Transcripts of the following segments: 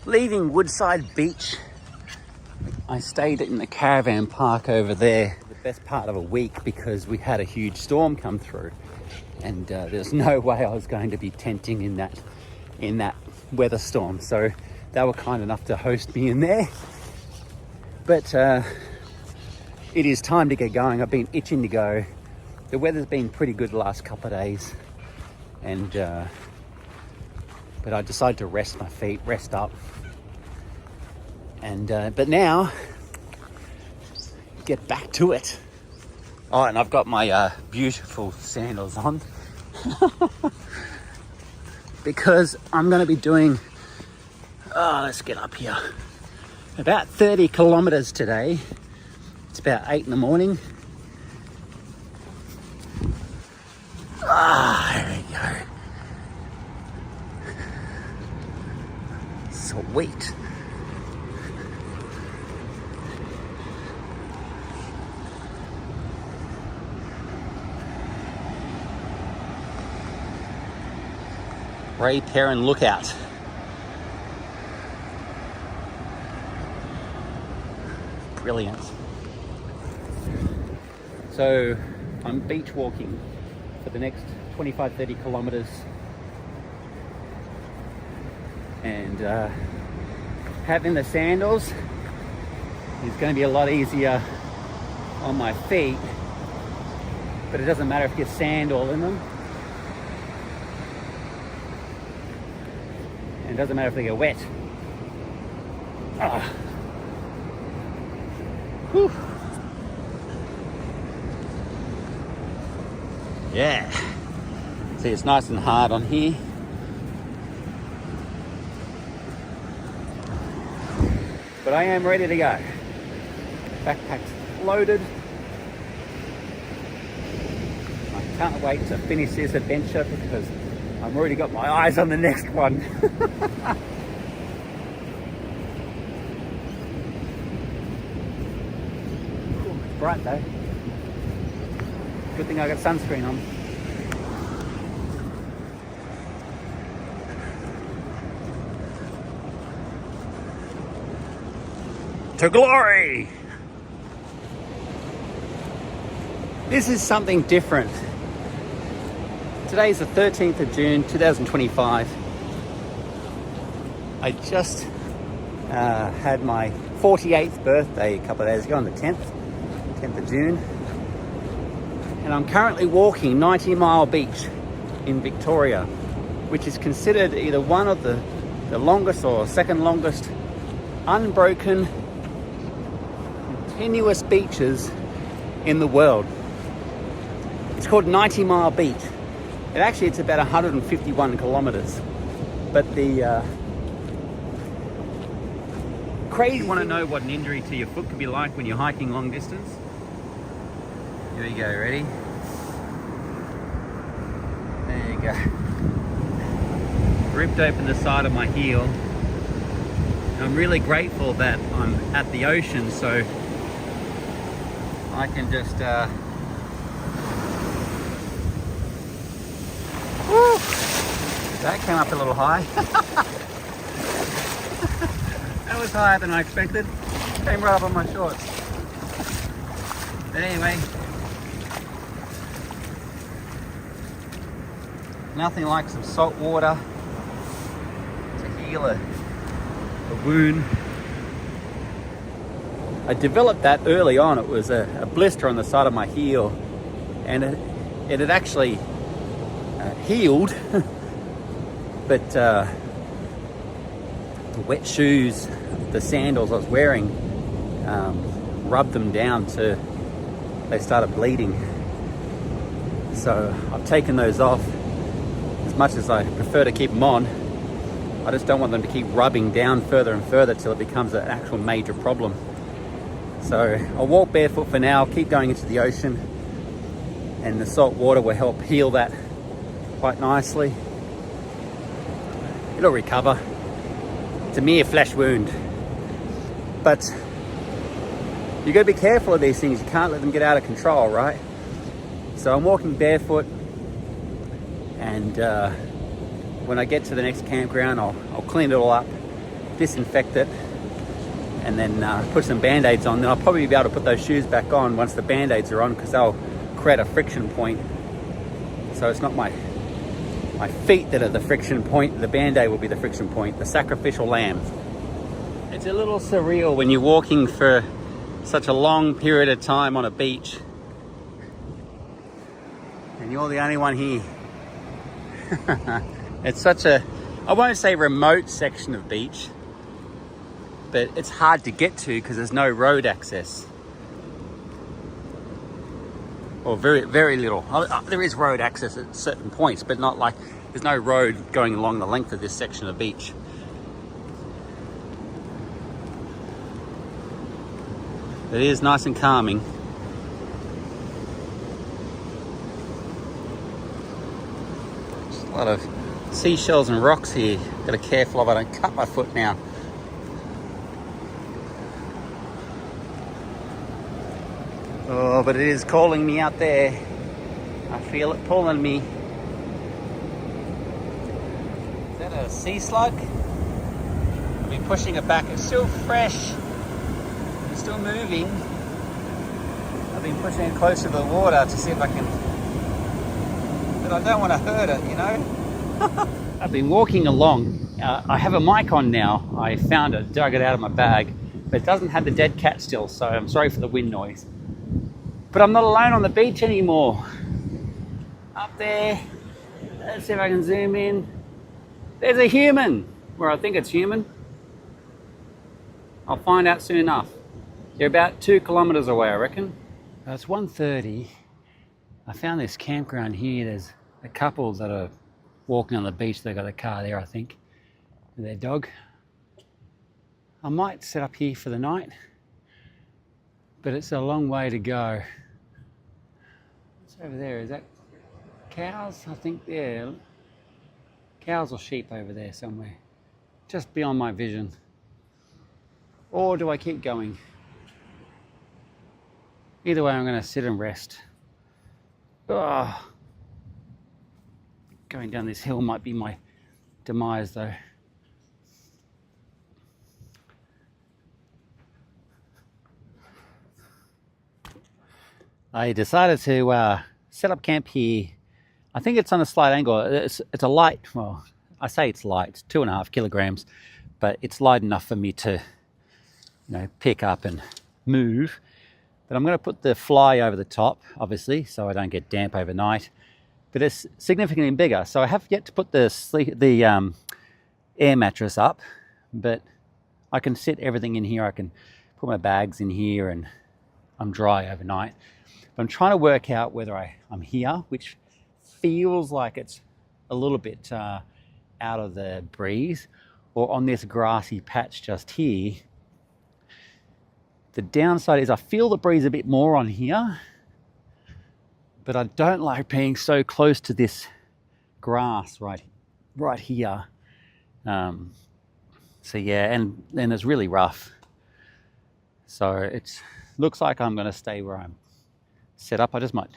Leaving Woodside Beach, I stayed in the caravan park over there the best part of a week because we had a huge storm come through, and there's no way I was going to be tenting in that weather storm. So they were kind enough to host me in there. But it is time to get going. I've been itching to go. The weather's been pretty good the last couple of days, and but I decided to rest my feet, rest up. And but now, get back to it. Oh, and I've got my beautiful sandals on because I'm going to be doing, let's get up here, about 30 kilometers today. It's about 8 in the morning. There we go. Sweet. Ray Perrin Lookout. Brilliant. So I'm beach walking for the next 25-30 kilometers, and having the sandals is going to be a lot easier on my feet, but it doesn't matter if you get sand all in them. It doesn't matter if they get wet. Whew. Yeah. See, it's nice and hard on here. But I am ready to go. Backpack's loaded. I can't wait to finish this adventure because I've already got my eyes on the next one. It's bright though. Good thing I got sunscreen on. To glory! This is something different. Today's the 13th of June 2025. I just had my 48th birthday a couple of days ago on the 10th of June. And I'm currently walking 90 Mile Beach in Victoria, which is considered either one of the longest or second longest unbroken, continuous beaches in the world. It's called 90 Mile Beach. And actually it's about 151 kilometers. But the crazy... You want to know what an injury to your foot could be like when you're hiking long distance? Here we go, ready? There you go. Ripped open the side of my heel. And I'm really grateful that I'm at the ocean, so I can just woo! That came up a little high. That was higher than I expected. Came right up on my shorts. But anyway, nothing like some salt water to heal a wound. I developed that early on. It was a blister on the side of my heel, and it had actually healed, but the wet shoes, the sandals I was wearing, rubbed them down to they started bleeding. So I've taken those off. As much as I prefer to keep them on, I just don't want them to keep rubbing down further and further till it becomes an actual major problem. So I'll walk barefoot for now, keep going into the ocean, and the salt water will help heal that quite nicely. It'll recover. It's a mere flesh wound. But you got to be careful of these things. You can't let them get out of control, right? So I'm walking barefoot, and when I get to the next campground, I'll clean it all up disinfect it, and then put some band-aids on. Then I'll probably be able to put those shoes back on once the band-aids are on, because they'll create a friction point. So it's not my feet that are the friction point, the band-aid will be the friction point, the sacrificial lamb. It's a little surreal when you're walking for such a long period of time on a beach and you're the only one here. It's such a, I won't say remote section of beach, but it's hard to get to because there's no road access. Or very, very little. There is road access at certain points, but not like, there's no road going along the length of this section of beach. It is nice and calming. Just a lot of seashells and rocks here. Gotta be careful I don't cut my foot now. Oh, but it is calling me out there. I feel it pulling me. Is that a sea slug? I've been pushing it back. It's still fresh. It's still moving. I've been pushing it closer to the water to see if I can... But I don't want to hurt it, you know? I've been walking along. I have a mic on now. I found it, dug it out of my bag, but it doesn't have the dead cat still, so I'm sorry for the wind noise. But I'm not alone on the beach anymore. Up there, let's see if I can zoom in. There's a human, or I think it's human. I'll find out soon enough. They're about 2 kilometers away, I reckon. It's 1:30. I found this campground here. There's a couple that are walking on the beach. They've got a car there, I think, with their dog. I might set up here for the night, but it's a long way to go. What's over there? Is that cows? I think, yeah. Cows or sheep over there somewhere. Just beyond my vision. Or do I keep going? Either way, I'm going to sit and rest. Oh. Going down this hill might be my demise though. I decided to set up camp here. I think it's on a slight angle. It's a light, well, I say it's light, it's 2.5 kilograms, but it's light enough for me to, pick up and move. But I'm going to put the fly over the top, obviously, so I don't get damp overnight. But it's significantly bigger, so I have yet to put the air mattress up, but I can sit everything in here. I can put my bags in here and I'm dry overnight. But I'm trying to work out whether I'm here, which feels like it's a little bit out of the breeze, or on this grassy patch just here. The downside is I feel the breeze a bit more on here, but I don't like being so close to this grass right here. So yeah, and it's really rough. So it looks like I'm going to stay where I'm set up. I just might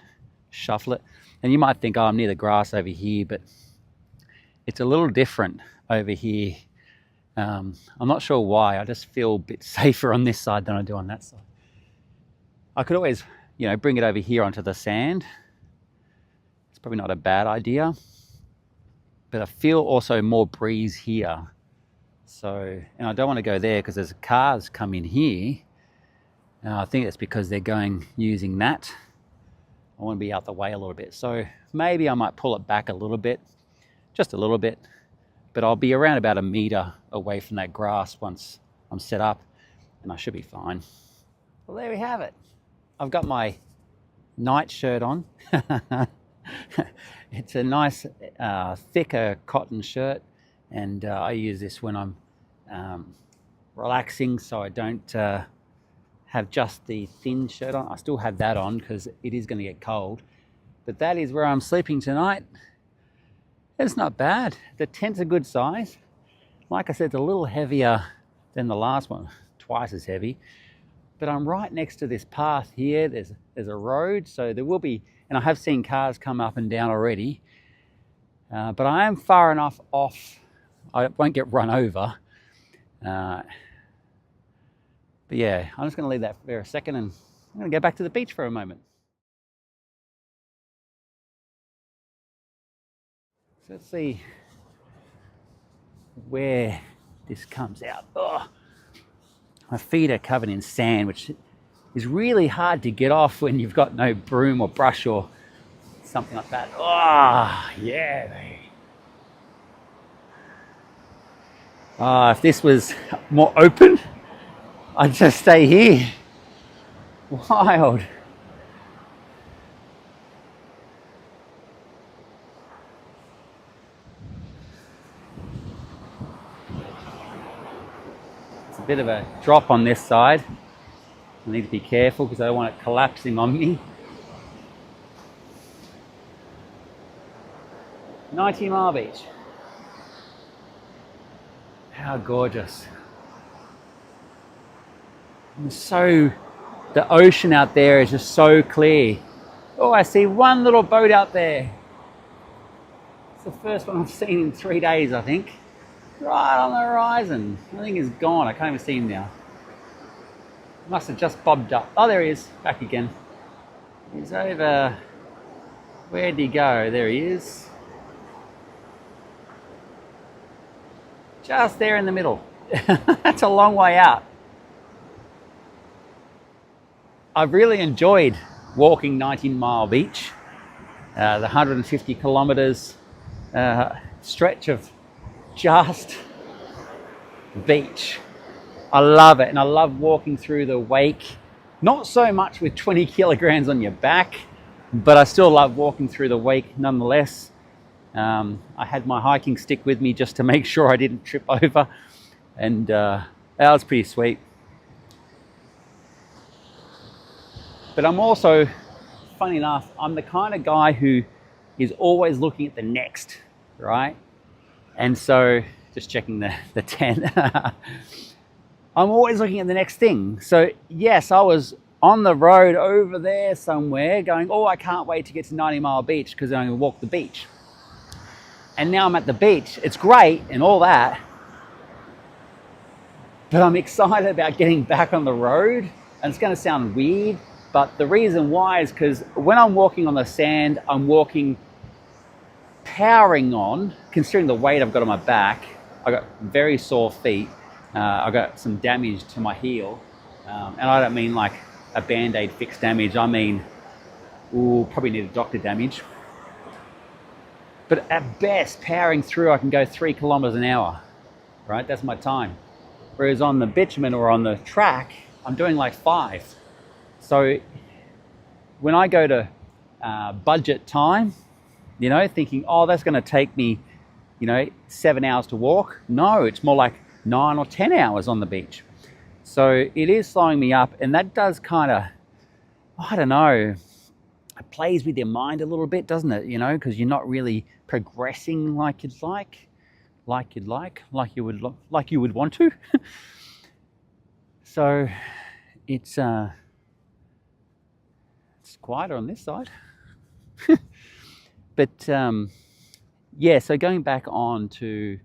shuffle it. And you might think, oh, I'm near the grass over here, but it's a little different over here. I'm not sure why. I just feel a bit safer on this side than I do on that side. I could always, bring it over here onto the sand. It's probably not a bad idea. But I feel also more breeze here. So, and I don't want to go there because there's cars come in here. And I think it's because they're using that. I want to be out the way a little bit. So maybe I might pull it back a little bit, just a little bit. But I'll be around about 1 meter away from that grass once I'm set up, and I should be fine. Well, there we have it. I've got my night shirt on. It's a nice thicker cotton shirt, and I use this when I'm relaxing, so I don't have just the thin shirt on. I still have that on because it is going to get cold. But that is where I'm sleeping tonight. It's not bad. The tent's a good size. Like I said, it's a little heavier than the last one, twice as heavy. But I'm right next to this path here. There's a road, so there will be, and I have seen cars come up and down already. But I am far enough off, I won't get run over, But yeah, I'm just going to leave that for a second, and I'm going to go back to the beach for a moment. So let's see where this comes out. Oh, my feet are covered in sand, which is really hard to get off when you've got no broom or brush or something like that. Oh, yeah, baby. If this was more open, I'd just stay here. Wild. It's a bit of a drop on this side. I need to be careful because I don't want it collapsing on me. 90 Mile Beach. How gorgeous. And so the ocean out there is just so clear. Oh, I see one little boat out there. It's the first one I've seen in 3 days, I think. Right on the horizon. I think he's gone. I can't even see him now. Must have just bobbed up. Oh, there he is. Back again. He's over. Where'd he go? There he is. Just there in the middle. That's a long way out. I've really enjoyed walking 19 Mile Beach. The 150 kilometers stretch of just beach. I love it, and I love walking through the wake. Not so much with 20 kilograms on your back, but I still love walking through the wake nonetheless. I had my hiking stick with me just to make sure I didn't trip over, and that was pretty sweet. But I'm also, funny enough, I'm the kind of guy who is always looking at the next, right? And so, just checking the tent. I'm always looking at the next thing. So yes, I was on the road over there somewhere going, oh, I can't wait to get to 90 Mile Beach because I'm going to walk the beach. And now I'm at the beach. It's great and all that. But I'm excited about getting back on the road. And it's going to sound weird, but the reason why is because when I'm walking on the sand, I'm walking powering on, considering the weight I've got on my back. I've got very sore feet. I got some damage to my heel, and I don't mean like a band-aid fix damage. I mean, probably need a doctor damage. But at best, powering through, I can go 3 kilometers an hour, right? That's my time. Whereas on the bitumen or on the track, I'm doing like 5. So when I go to budget time, you know, thinking, oh, that's going to take me, 7 hours to walk. No, it's more like 9 or 10 hours on the beach. So it is slowing me up, and that does kind of, I don't know, it plays with your mind a little bit, doesn't it? Because you're not really progressing like you would want to. So it's quieter on this side. But yeah, so going back on to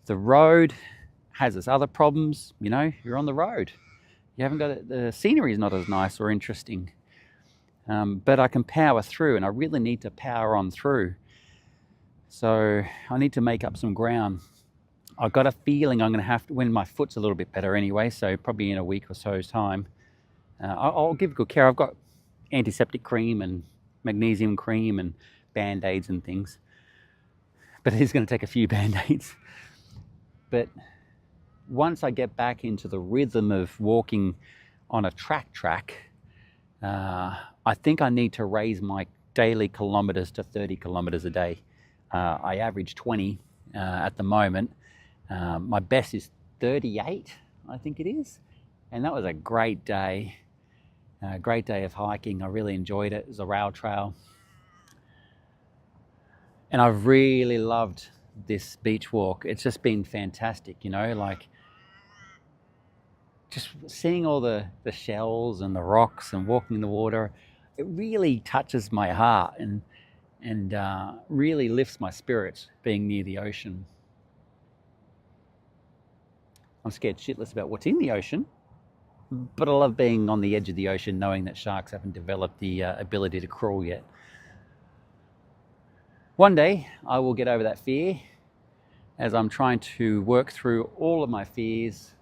the road has its other problems. You're on the road. You haven't got it, the scenery is not as nice or interesting. But I can power through, and I really need to power on through. So I need to make up some ground. I've got a feeling I'm going to have to, when my foot's a little bit better anyway, so probably in a week or so's time, I'll give good care. I've got antiseptic cream and magnesium cream and band-aids and things. But it is going to take a few band-aids. But once I get back into the rhythm of walking on a track, I think I need to raise my daily kilometers to 30 kilometers a day. I average 20 at the moment. My best is 38, I think it is. And that was a great day. A great day of hiking. I really enjoyed it. It was a rail trail. And I've really loved this beach walk. It's just been fantastic, like just seeing all the shells and the rocks and walking in the water. It really touches my heart and really lifts my spirits being near the ocean. I'm scared shitless about what's in the ocean, but I love being on the edge of the ocean knowing that sharks haven't developed the ability to crawl yet. One day I will get over that fear, as I'm trying to work through all of my fears,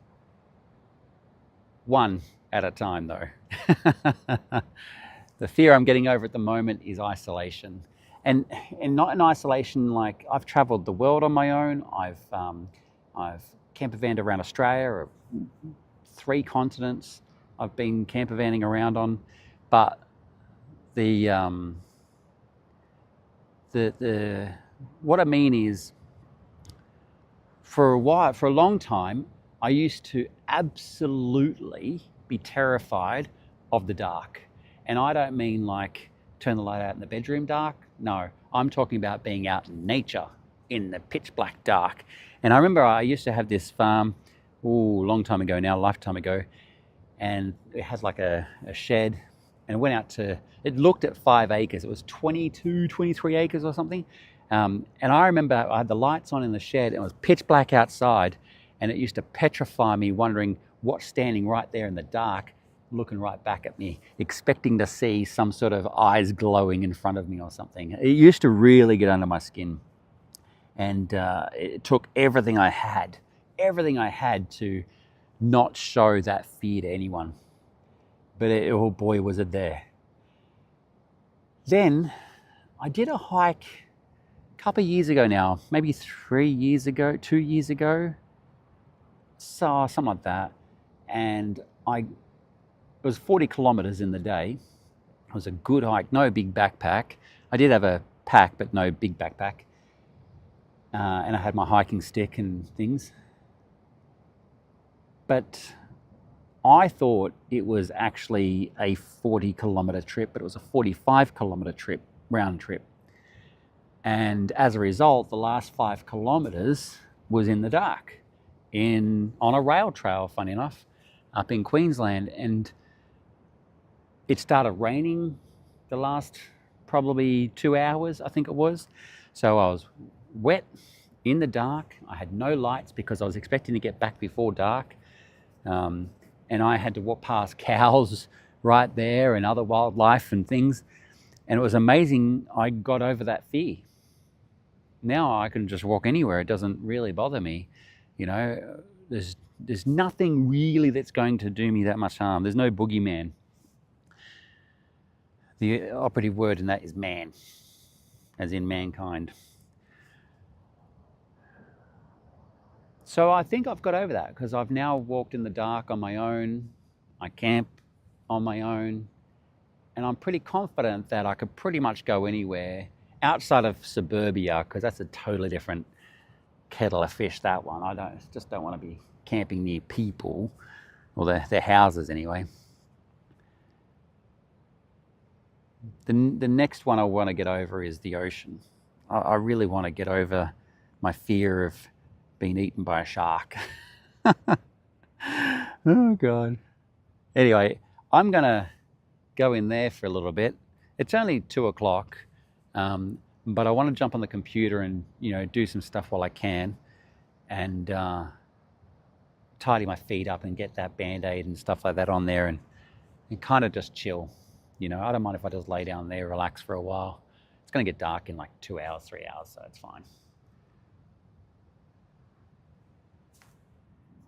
one at a time though. The fear I'm getting over at the moment is isolation. And not in isolation like I've traveled the world on my own. I've campervanned around Australia, or 3 continents I've been campervanning around on. But the what I mean is, for a long time, I used to absolutely be terrified of the dark. And I don't mean like turn the light out in the bedroom dark. No, I'm talking about being out in nature in the pitch black dark. And I remember I used to have this farm, long time ago now, a lifetime ago, and it had like a shed, and it went out to, it looked at 5 acres. It was 22, 23 acres or something. And I remember I had the lights on in the shed, and it was pitch black outside, and it used to petrify me, wondering what's standing right there in the dark, looking right back at me, expecting to see some sort of eyes glowing in front of me or something. It used to really get under my skin. And it took everything I had to not show that fear to anyone. But oh boy, was it there. Then I did a hike a couple of years ago now, maybe 3 years ago, 2 years ago, so something like that. And it was 40 kilometers in the day. It was a good hike, no big backpack. I did have a pack, but no big backpack. And I had my hiking stick and things. But I thought it was actually a 40 kilometer trip, but it was a 45 kilometer trip, round trip. And as a result, the last 5 kilometers was in the dark, on a rail trail, funny enough, up in Queensland. And it started raining the last probably 2 hours, I think it was. So I was wet, in the dark. I had no lights because I was expecting to get back before dark. And I had to walk past cows right there and other wildlife and things. And it was amazing. I got over that fear. Now I can just walk anywhere. It doesn't really bother me. You know, there's nothing really that's going to do me that much harm. There's no boogeyman. The operative word in that is man, as in mankind. So I think I've got over that, because I've now walked in the dark on my own. I camp on my own. And I'm pretty confident that I could pretty much go anywhere outside of suburbia, because that's a totally different kettle of fish, that one. I just don't want to be camping near people, or their houses anyway. The next one I want to get over is the ocean. I really want to get over my fear of being eaten by a shark. Oh God. Anyway, I'm gonna go in there for a little bit. It's only 2 o'clock, but I want to jump on the computer and do some stuff while I can, and tidy my feet up and get that band-aid and stuff like that on there, and kind of just chill. I don't mind if I just lay down there, relax for a while. It's going to get dark in like 2 hours, 3 hours, so it's fine.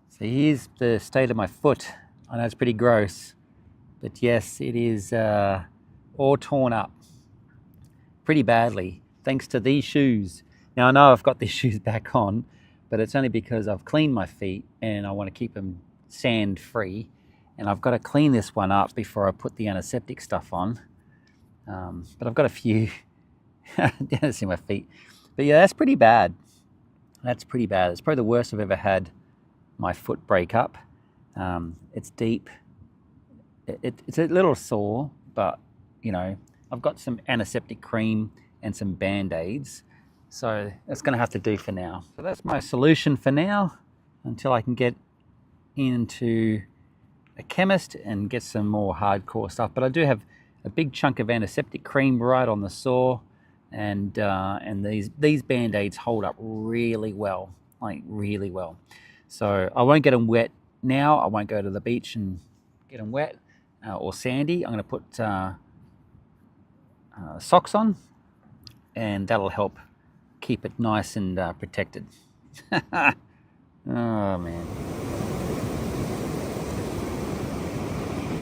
So here's the state of my foot. I know it's pretty gross, but yes, it is all torn up pretty badly, thanks to these shoes. Now I know I've got these shoes back on, but it's only because I've cleaned my feet and I want to keep them sand free. And I've got to clean this one up before I put the antiseptic stuff on. But I've got a few, you don't see my feet. But yeah, that's pretty bad. That's pretty bad. It's probably the worst I've ever had my foot break up. It's deep. It's a little sore, but I've got some antiseptic cream and some band-aids. So that's going to have to do for now. So that's my solution for now, until I can get into a chemist and get some more hardcore stuff. But I do have a big chunk of antiseptic cream right on the sore, and these band-aids hold up really well, like really well. So I won't get them wet now. I won't go to the beach and get them wet or sandy. I'm going to put socks on, and that'll help keep it nice and protected.